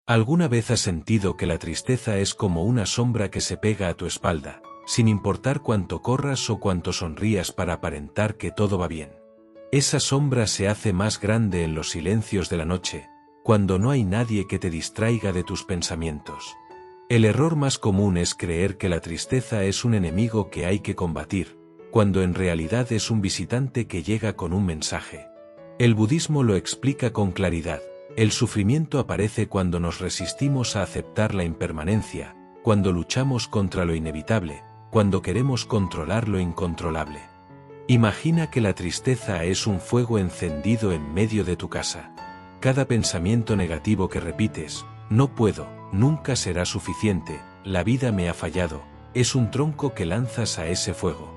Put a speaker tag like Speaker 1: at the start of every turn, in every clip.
Speaker 1: ¿Alguna vez has sentido que la tristeza es como una sombra que se pega a tu espalda, sin importar cuánto corras o cuánto sonrías para aparentar que todo va bien? Esa sombra se hace más grande en los silencios de la noche, cuando no hay nadie que te distraiga de tus pensamientos. El error más común es creer que la tristeza es un enemigo que hay que combatir, cuando en realidad es un visitante que llega con un mensaje. El budismo lo explica con claridad. El sufrimiento aparece cuando nos resistimos a aceptar la impermanencia, cuando luchamos contra lo inevitable, cuando queremos controlar lo incontrolable. Imagina que la tristeza es un fuego encendido en medio de tu casa. Cada pensamiento negativo que repites, no puedo, nunca será suficiente, la vida me ha fallado, es un tronco que lanzas a ese fuego.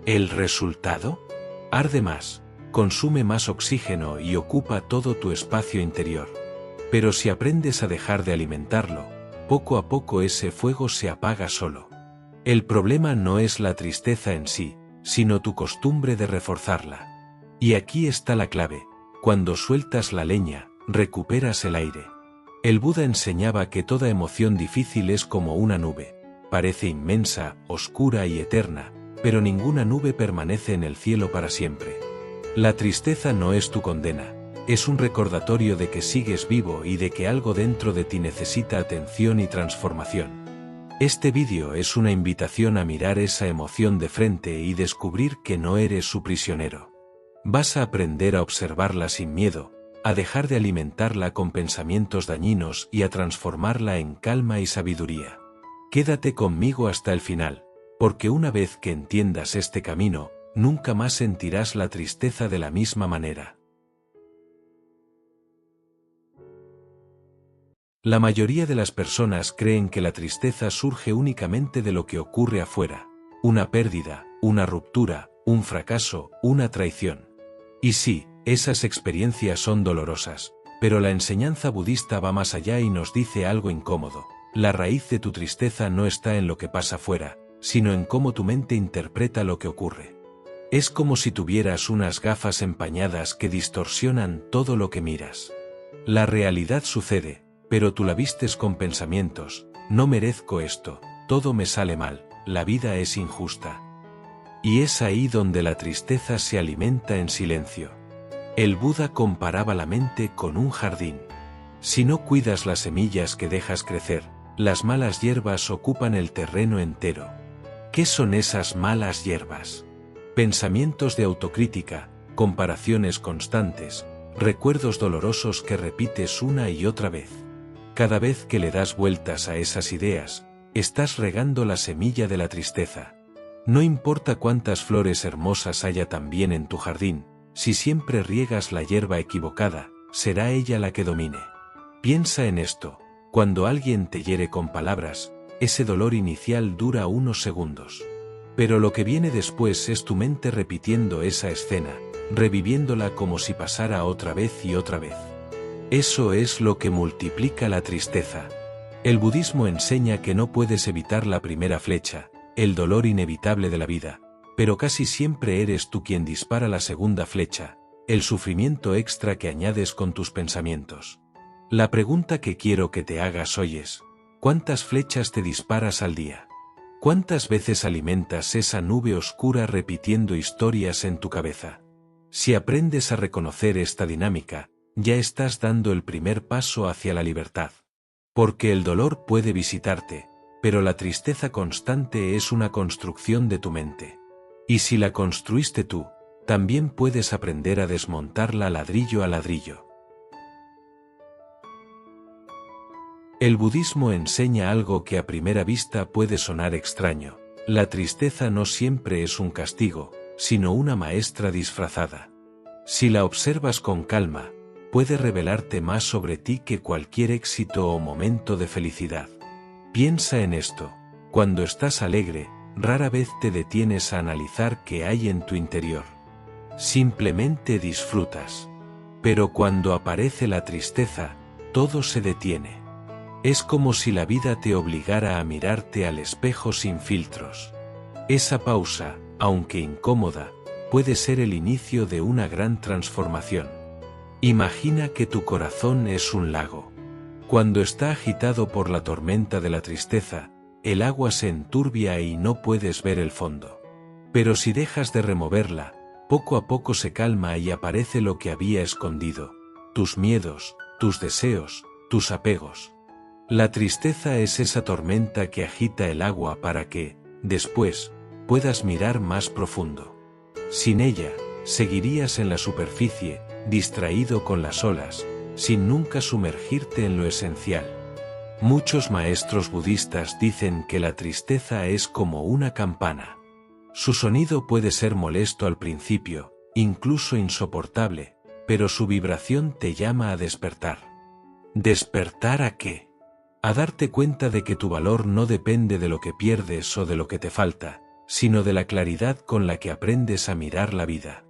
Speaker 1: ¿El resultado? Arde más, consume más oxígeno y ocupa todo tu espacio interior. Pero si aprendes a dejar de alimentarlo, poco a poco ese fuego se apaga solo. El problema no es la tristeza en sí, sino tu costumbre de reforzarla. Y aquí está la clave: cuando sueltas la leña, recuperas el aire. El Buda enseñaba que toda emoción difícil es como una nube. Parece inmensa, oscura y eterna, pero ninguna nube permanece en el cielo para siempre. La tristeza no es tu condena, es un recordatorio de que sigues vivo y de que algo dentro de ti necesita atención y transformación. Este vídeo es una invitación a mirar esa emoción de frente y descubrir que no eres su prisionero. Vas a aprender a observarla sin miedo, a dejar de alimentarla con pensamientos dañinos y a transformarla en calma y sabiduría. Quédate conmigo hasta el final, porque una vez que entiendas este camino, nunca más sentirás la tristeza de la misma manera. La mayoría de las personas creen que la tristeza surge únicamente de lo que ocurre afuera: una pérdida, una ruptura, un fracaso, una traición. Y sí, esas experiencias son dolorosas, pero la enseñanza budista va más allá y nos dice algo incómodo: la raíz de tu tristeza no está en lo que pasa fuera, sino en cómo tu mente interpreta lo que ocurre. Es como si tuvieras unas gafas empañadas que distorsionan todo lo que miras. La realidad sucede, pero tú la vistes con pensamientos: no merezco esto, todo me sale mal, la vida es injusta. Y es ahí donde la tristeza se alimenta en silencio. El Buda comparaba la mente con un jardín. Si no cuidas las semillas que dejas crecer, las malas hierbas ocupan el terreno entero. ¿Qué son esas malas hierbas? Pensamientos de autocrítica, comparaciones constantes, recuerdos dolorosos que repites una y otra vez. Cada vez que le das vueltas a esas ideas, estás regando la semilla de la tristeza. No importa cuántas flores hermosas haya también en tu jardín, si siempre riegas la hierba equivocada, será ella la que domine. Piensa en esto: cuando alguien te hiere con palabras, ese dolor inicial dura unos segundos. Pero lo que viene después es tu mente repitiendo esa escena, reviviéndola como si pasara otra vez y otra vez. Eso es lo que multiplica la tristeza. El budismo enseña que no puedes evitar la primera flecha, el dolor inevitable de la vida, pero casi siempre eres tú quien dispara la segunda flecha, el sufrimiento extra que añades con tus pensamientos. La pregunta que quiero que te hagas hoy es: ¿cuántas flechas te disparas al día? ¿Cuántas veces alimentas esa nube oscura repitiendo historias en tu cabeza? Si aprendes a reconocer esta dinámica, ya estás dando el primer paso hacia la libertad. Porque el dolor puede visitarte, pero la tristeza constante es una construcción de tu mente. Y si la construiste tú, también puedes aprender a desmontarla ladrillo a ladrillo. El budismo enseña algo que a primera vista puede sonar extraño: la tristeza no siempre es un castigo, sino una maestra disfrazada. Si la observas con calma, puede revelarte más sobre ti que cualquier éxito o momento de felicidad. Piensa en esto: cuando estás alegre, rara vez te detienes a analizar qué hay en tu interior. Simplemente disfrutas. Pero cuando aparece la tristeza, todo se detiene. Es como si la vida te obligara a mirarte al espejo sin filtros. Esa pausa, aunque incómoda, puede ser el inicio de una gran transformación. Imagina que tu corazón es un lago. Cuando está agitado por la tormenta de la tristeza, el agua se enturbia y no puedes ver el fondo. Pero si dejas de removerla, poco a poco se calma y aparece lo que había escondido: tus miedos, tus deseos, tus apegos. La tristeza es esa tormenta que agita el agua para que, después, puedas mirar más profundo. Sin ella, seguirías en la superficie, distraído con las olas, sin nunca sumergirte en lo esencial. Muchos maestros budistas dicen que la tristeza es como una campana. Su sonido puede ser molesto al principio, incluso insoportable, pero su vibración te llama a despertar. ¿Despertar a qué? A darte cuenta de que tu valor no depende de lo que pierdes o de lo que te falta, sino de la claridad con la que aprendes a mirar la vida.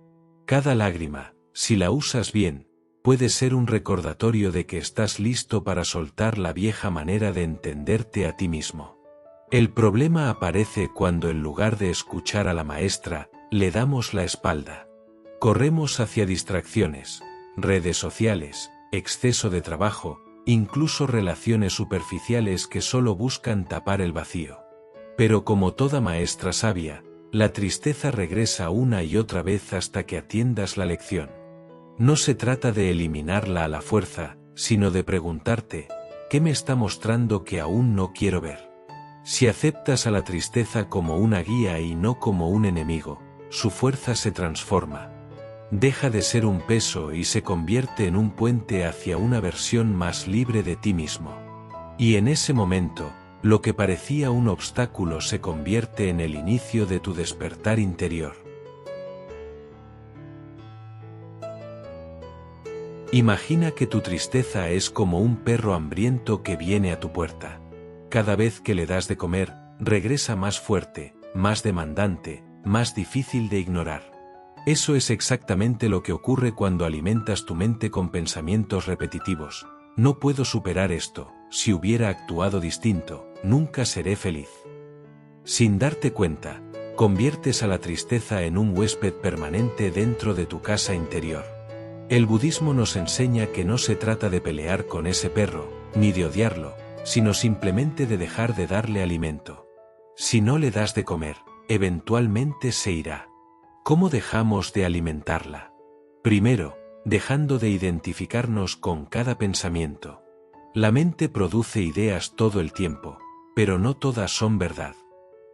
Speaker 1: Cada lágrima, si la usas bien, puede ser un recordatorio de que estás listo para soltar la vieja manera de entenderte a ti mismo. El problema aparece cuando, en lugar de escuchar a la maestra, le damos la espalda. Corremos hacia distracciones, redes sociales, exceso de trabajo, incluso relaciones superficiales que solo buscan tapar el vacío. Pero como toda maestra sabia, la tristeza regresa una y otra vez hasta que atiendas la lección. No se trata de eliminarla a la fuerza, sino de preguntarte: ¿qué me está mostrando que aún no quiero ver? Si aceptas a la tristeza como una guía y no como un enemigo, su fuerza se transforma. Deja de ser un peso y se convierte en un puente hacia una versión más libre de ti mismo. Y en ese momento, lo que parecía un obstáculo se convierte en el inicio de tu despertar interior. Imagina que tu tristeza es como un perro hambriento que viene a tu puerta. Cada vez que le das de comer, regresa más fuerte, más demandante, más difícil de ignorar. Eso es exactamente lo que ocurre cuando alimentas tu mente con pensamientos repetitivos. No puedo superar esto, si hubiera actuado distinto, nunca seré feliz. Sin darte cuenta, conviertes a la tristeza en un huésped permanente dentro de tu casa interior. El budismo nos enseña que no se trata de pelear con ese perro, ni de odiarlo, sino simplemente de dejar de darle alimento. Si no le das de comer, eventualmente se irá. ¿Cómo dejamos de alimentarla? Primero, dejando de identificarnos con cada pensamiento. La mente produce ideas todo el tiempo, pero no todas son verdad.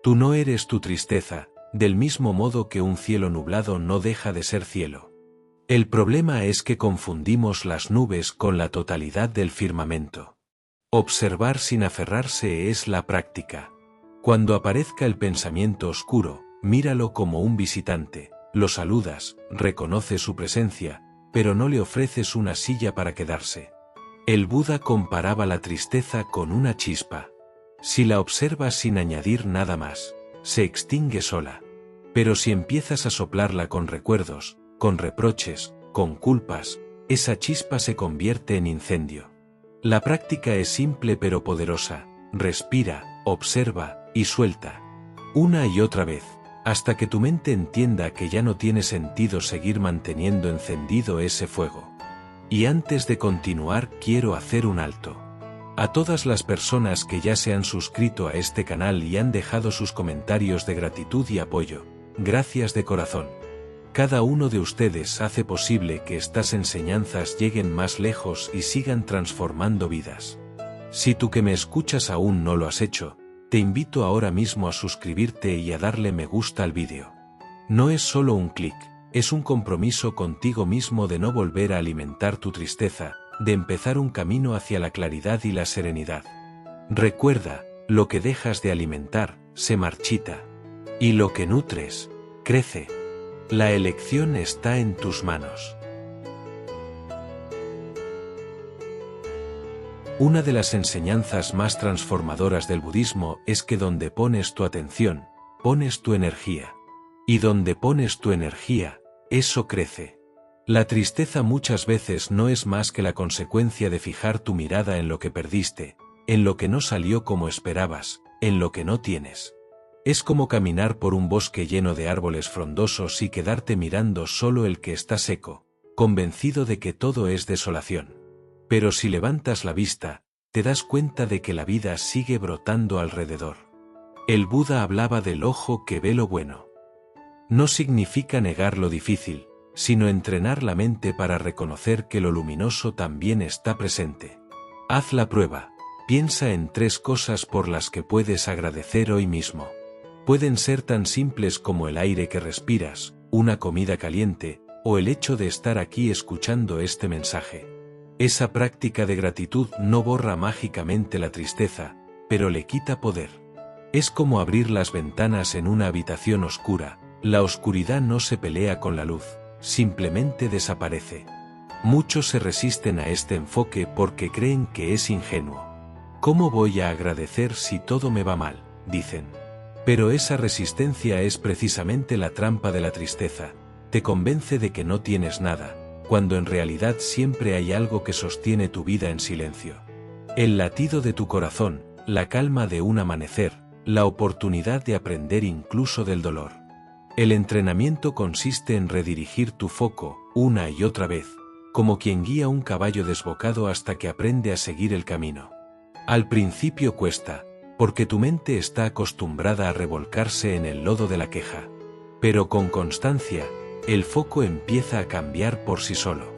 Speaker 1: Tú no eres tu tristeza, del mismo modo que un cielo nublado no deja de ser cielo. El problema es que confundimos las nubes con la totalidad del firmamento. Observar sin aferrarse es la práctica. Cuando aparezca el pensamiento oscuro, míralo como un visitante, lo saludas, reconoces su presencia, pero no le ofreces una silla para quedarse. El Buda comparaba la tristeza con una chispa. Si la observas sin añadir nada más, se extingue sola. Pero si empiezas a soplarla con recuerdos, con reproches, con culpas, esa chispa se convierte en incendio. La práctica es simple pero poderosa. Respira, observa y suelta. Una y otra vez, hasta que tu mente entienda que ya no tiene sentido seguir manteniendo encendido ese fuego. Y antes de continuar, quiero hacer un alto. A todas las personas que ya se han suscrito a este canal y han dejado sus comentarios de gratitud y apoyo, gracias de corazón. Cada uno de ustedes hace posible que estas enseñanzas lleguen más lejos y sigan transformando vidas. Si tú que me escuchas aún no lo has hecho, te invito ahora mismo a suscribirte y a darle me gusta al vídeo. No es solo un clic, es un compromiso contigo mismo de no volver a alimentar tu tristeza, de empezar un camino hacia la claridad y la serenidad. Recuerda, lo que dejas de alimentar, se marchita. Y lo que nutres, crece. La elección está en tus manos. Una de las enseñanzas más transformadoras del budismo es que donde pones tu atención, pones tu energía. Y donde pones tu energía, eso crece. La tristeza muchas veces no es más que la consecuencia de fijar tu mirada en lo que perdiste, en lo que no salió como esperabas, en lo que no tienes. Es como caminar por un bosque lleno de árboles frondosos y quedarte mirando solo el que está seco, convencido de que todo es desolación. Pero si levantas la vista, te das cuenta de que la vida sigue brotando alrededor. El Buda hablaba del ojo que ve lo bueno. No significa negar lo difícil, sino entrenar la mente para reconocer que lo luminoso también está presente. Haz la prueba. Piensa en 3 cosas por las que puedes agradecer hoy mismo. Pueden ser tan simples como el aire que respiras, una comida caliente, o el hecho de estar aquí escuchando este mensaje. Esa práctica de gratitud no borra mágicamente la tristeza, pero le quita poder. Es como abrir las ventanas en una habitación oscura. La oscuridad no se pelea con la luz, simplemente desaparece. Muchos se resisten a este enfoque porque creen que es ingenuo. ¿Cómo voy a agradecer si todo me va mal?, dicen. Pero esa resistencia es precisamente la trampa de la tristeza. Te convence de que no tienes nada, cuando en realidad siempre hay algo que sostiene tu vida en silencio. El latido de tu corazón, la calma de un amanecer, la oportunidad de aprender incluso del dolor. El entrenamiento consiste en redirigir tu foco, una y otra vez, como quien guía un caballo desbocado hasta que aprende a seguir el camino. Al principio cuesta, porque tu mente está acostumbrada a revolcarse en el lodo de la queja. Pero con constancia, el foco empieza a cambiar por sí solo.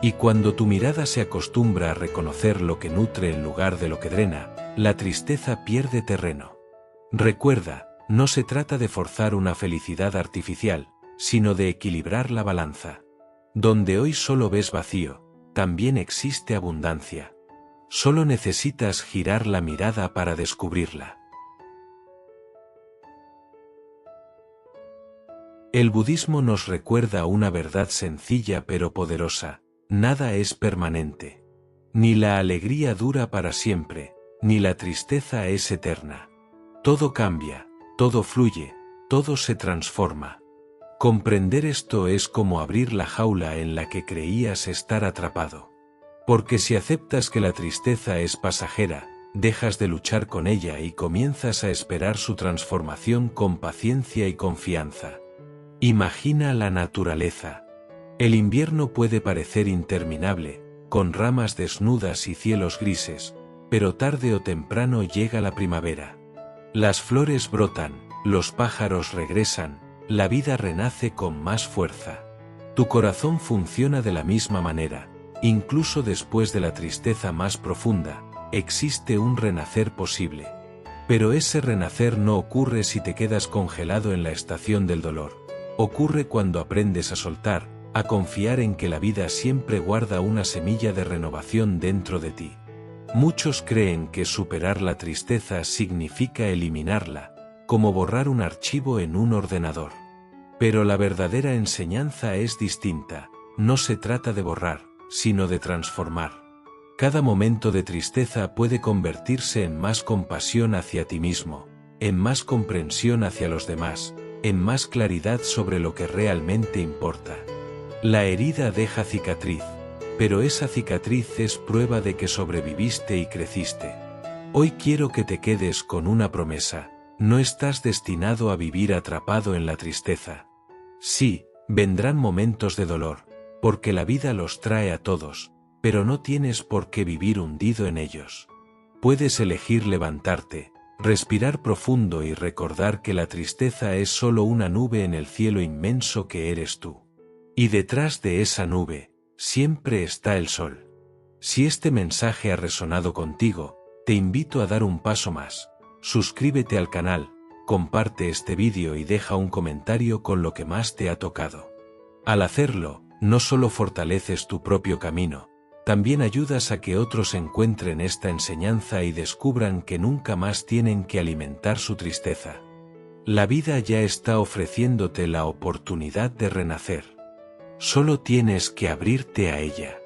Speaker 1: Y cuando tu mirada se acostumbra a reconocer lo que nutre en lugar de lo que drena, la tristeza pierde terreno. Recuerda, no se trata de forzar una felicidad artificial, sino de equilibrar la balanza. Donde hoy solo ves vacío, también existe abundancia. Solo necesitas girar la mirada para descubrirla. El budismo nos recuerda una verdad sencilla pero poderosa: nada es permanente. Ni la alegría dura para siempre, ni la tristeza es eterna. Todo cambia, todo fluye, todo se transforma. Comprender esto es como abrir la jaula en la que creías estar atrapado. Porque si aceptas que la tristeza es pasajera, dejas de luchar con ella y comienzas a esperar su transformación con paciencia y confianza. Imagina la naturaleza. El invierno puede parecer interminable, con ramas desnudas y cielos grises, pero tarde o temprano llega la primavera. Las flores brotan, los pájaros regresan, la vida renace con más fuerza. Tu corazón funciona de la misma manera. Incluso después de la tristeza más profunda, existe un renacer posible. Pero ese renacer no ocurre si te quedas congelado en la estación del dolor. Ocurre cuando aprendes a soltar, a confiar en que la vida siempre guarda una semilla de renovación dentro de ti. Muchos creen que superar la tristeza significa eliminarla, como borrar un archivo en un ordenador. Pero la verdadera enseñanza es distinta. No se trata de borrar, sino de transformar. Cada momento de tristeza puede convertirse en más compasión hacia ti mismo, en más comprensión hacia los demás, en más claridad sobre lo que realmente importa. La herida deja cicatriz, pero esa cicatriz es prueba de que sobreviviste y creciste. Hoy quiero que te quedes con una promesa: no estás destinado a vivir atrapado en la tristeza. Sí, vendrán momentos de dolor, porque la vida los trae a todos, pero no tienes por qué vivir hundido en ellos. Puedes elegir levantarte, respirar profundo y recordar que la tristeza es solo una nube en el cielo inmenso que eres tú. Y detrás de esa nube, siempre está el sol. Si este mensaje ha resonado contigo, te invito a dar un paso más. Suscríbete al canal, comparte este vídeo y deja un comentario con lo que más te ha tocado. Al hacerlo, no solo fortaleces tu propio camino, también ayudas a que otros encuentren esta enseñanza y descubran que nunca más tienen que alimentar su tristeza. La vida ya está ofreciéndote la oportunidad de renacer. Solo tienes que abrirte a ella.